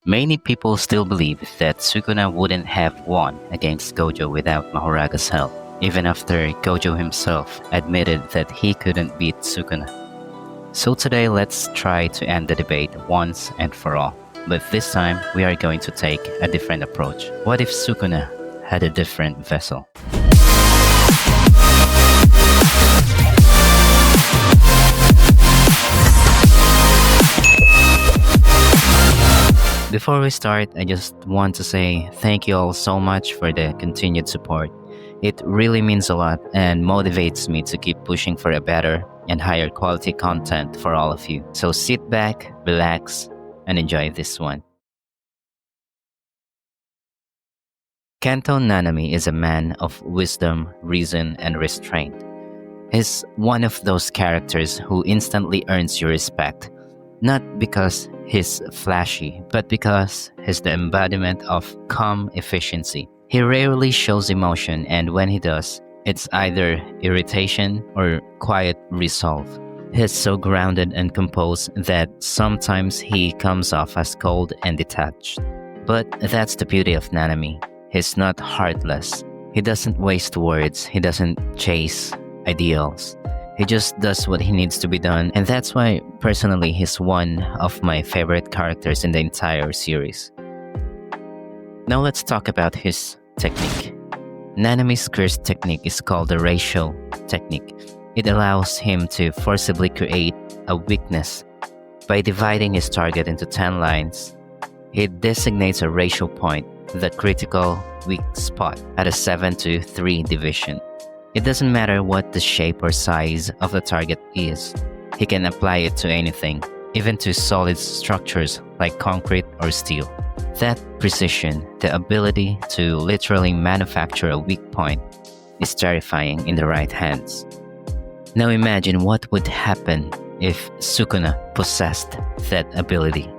Many people still believe that Sukuna wouldn't have won against Gojo without Mahoraga's help, even after Gojo himself admitted that he couldn't beat Sukuna. So today let's try to end the debate once and for all. But this time we are going to take a different approach. What if Sukuna had a different vessel? Before we start, I just want to say thank you all so much for the continued support. It really means a lot and motivates me to keep pushing for a better and higher quality content for all of you. So sit back, relax, and enjoy this one. Kanto Nanami is a man of wisdom, reason, and restraint. He's one of those characters who instantly earns your respect, not because he's flashy, but because he's the embodiment of calm efficiency. He rarely shows emotion, and when he does, it's either irritation or quiet resolve. He's so grounded and composed that sometimes he comes off as cold and detached. But that's the beauty of Nanami. He's not heartless. He doesn't waste words. He doesn't chase ideals. He just does what he needs to be done, and that's why personally he's one of my favorite characters in the entire series. Now let's talk about his technique. Nanami's curse technique is called the ratio technique. It allows him to forcibly create a weakness. By dividing his target into 10 lines, he designates a ratio point, the critical weak spot, at a 7 to 3 division. It doesn't matter what the shape or size of the target is. He can apply it to anything, even to solid structures like concrete or steel. That precision, the ability to literally manufacture a weak point, is terrifying in the right hands. Now imagine what would happen if Sukuna possessed that ability.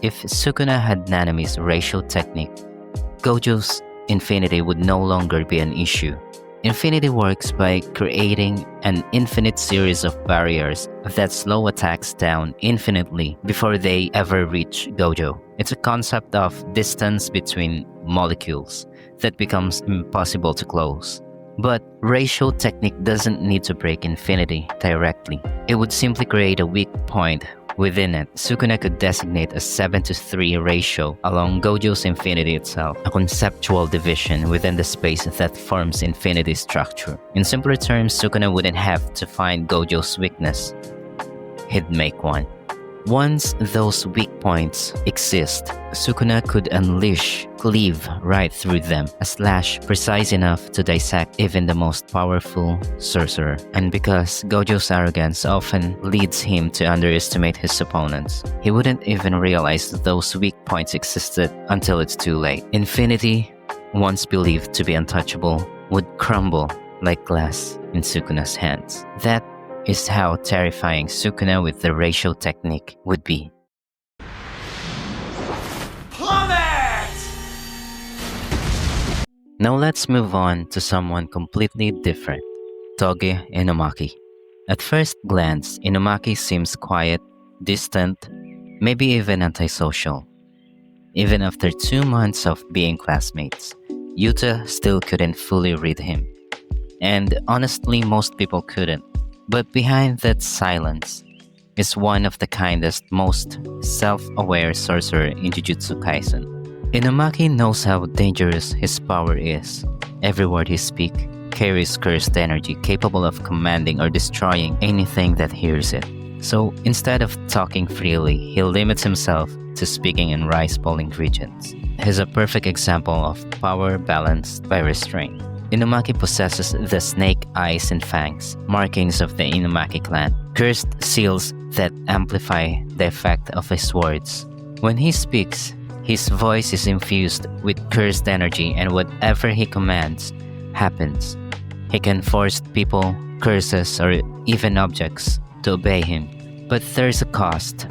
If Sukuna had Nanami's ratio technique, Gojo's infinity would no longer be an issue. Infinity works by creating an infinite series of barriers that slow attacks down infinitely before they ever reach Gojo. It's a concept of distance between molecules that becomes impossible to close. But ratio technique doesn't need to break infinity directly. It would simply create a weak point within it. Sukuna could designate a 7 to 3 ratio along Gojo's infinity itself, a conceptual division within the space that forms infinity's structure. In simpler terms, Sukuna wouldn't have to find Gojo's weakness. He'd make one. Once those weak points exist, Sukuna could cleave right through them, a slash precise enough to dissect even the most powerful sorcerer. And because Gojo's arrogance often leads him to underestimate his opponents, he wouldn't even realize those weak points existed until it's too late. Infinity, once believed to be untouchable, would crumble like glass in Sukuna's hands. That is how terrifying Sukuna with the ratio technique would be. Plummet! Now let's move on to someone completely different, Toge Inumaki. At first glance, Inumaki seems quiet, distant, maybe even antisocial. Even after 2 months of being classmates, Yuta still couldn't fully read him. And honestly, most people couldn't. But behind that silence is one of the kindest, most self-aware sorcerer in Jujutsu Kaisen. Inumaki knows how dangerous his power is. Every word he speaks carries cursed energy capable of commanding or destroying anything that hears it. So instead of talking freely, he limits himself to speaking in rice bowl ingredients. He's a perfect example of power balanced by restraint. Inumaki possesses the snake eyes and fangs, markings of the Inumaki clan, cursed seals that amplify the effect of his words. When he speaks, his voice is infused with cursed energy, and whatever he commands happens. He can force people, curses, or even objects to obey him. But there's a cost.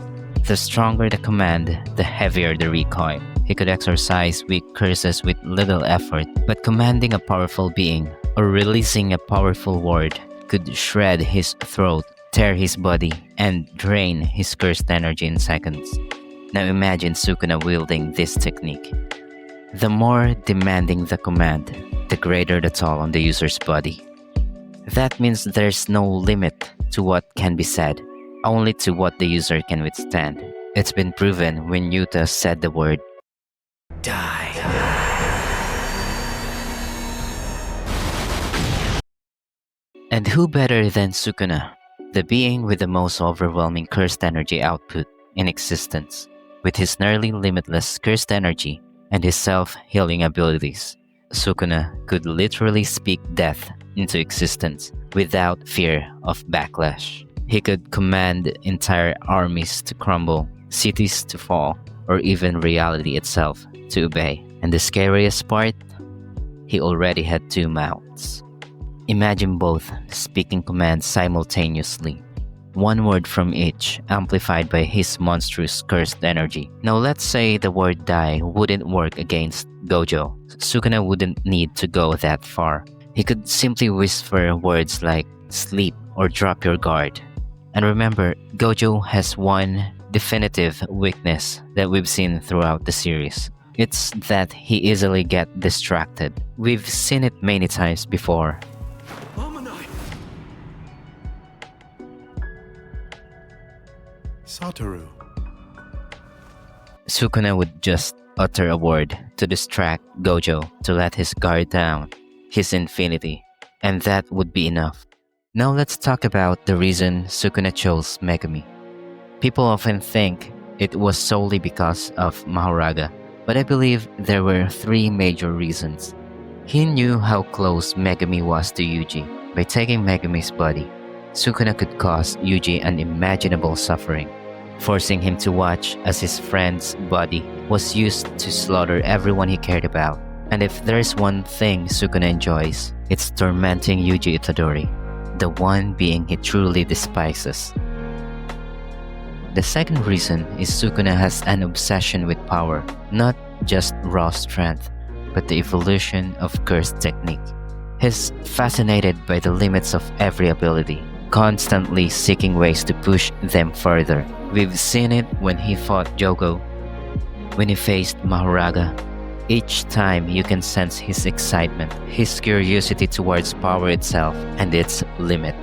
The stronger the command, the heavier the recoil. He could exorcise weak curses with little effort, but commanding a powerful being or releasing a powerful word could shred his throat, tear his body, and drain his cursed energy in seconds. Now imagine Sukuna wielding this technique. The more demanding the command, the greater the toll on the user's body. That means there's no limit to what can be said, only to what the user can withstand. It's been proven when Yuta said the word Die. And who better than Sukuna, the being with the most overwhelming cursed energy output in existence, with his nearly limitless cursed energy and his self-healing abilities. Sukuna could literally speak death into existence without fear of backlash. He could command entire armies to crumble, cities to fall, or even reality itself to obey. And the scariest part? He already had two mouths. Imagine both speaking commands simultaneously, one word from each, amplified by his monstrous cursed energy. Now let's say the word die wouldn't work against Gojo. Sukuna wouldn't need to go that far. He could simply whisper words like sleep or drop your guard. And remember, Gojo has one definitive weakness that we've seen throughout the series. It's that he easily gets distracted. We've seen it many times before. Satoru. Sukuna would just utter a word to distract Gojo to let his guard down, his infinity, and that would be enough. Now let's talk about the reason Sukuna chose Megumi. People often think it was solely because of Mahoraga, but I believe there were three major reasons. He knew how close Megumi was to Yuji. By taking Megumi's body, Sukuna could cause Yuji unimaginable suffering, forcing him to watch as his friend's body was used to slaughter everyone he cared about. And if there's one thing Sukuna enjoys, it's tormenting Yuji Itadori, the one being he truly despises. The second reason is Sukuna has an obsession with power, not just raw strength, but the evolution of cursed technique. He's fascinated by the limits of every ability, constantly seeking ways to push them further. We've seen it when he fought Jogo, when he faced Mahoraga. Each time you can sense his excitement, his curiosity towards power itself and its limit.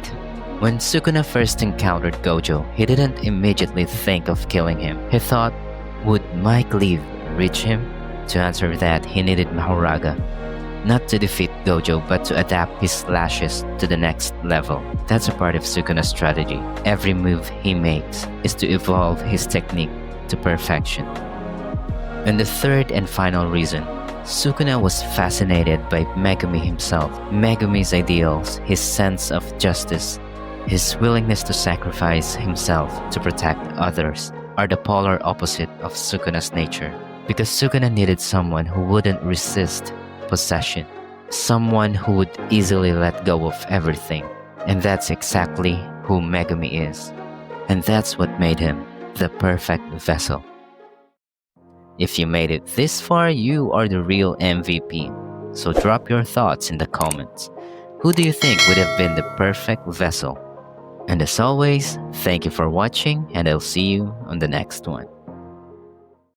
When Sukuna first encountered Gojo, he didn't immediately think of killing him. He thought, would my cleave reach him? To answer that, he needed Mahoraga. Not to defeat Gojo, but to adapt his slashes to the next level. That's a part of Sukuna's strategy. Every move he makes is to evolve his technique to perfection. And the third and final reason, Sukuna was fascinated by Megumi himself. Megumi's ideals, his sense of justice, his willingness to sacrifice himself to protect others are the polar opposite of Sukuna's nature. Because Sukuna needed someone who wouldn't resist possession, someone who would easily let go of everything. And that's exactly who Megumi is. And that's what made him the perfect vessel. If you made it this far, you are the real MVP. So drop your thoughts in the comments. Who do you think would have been the perfect vessel? And as always, thank you for watching, and I'll see you on the next one.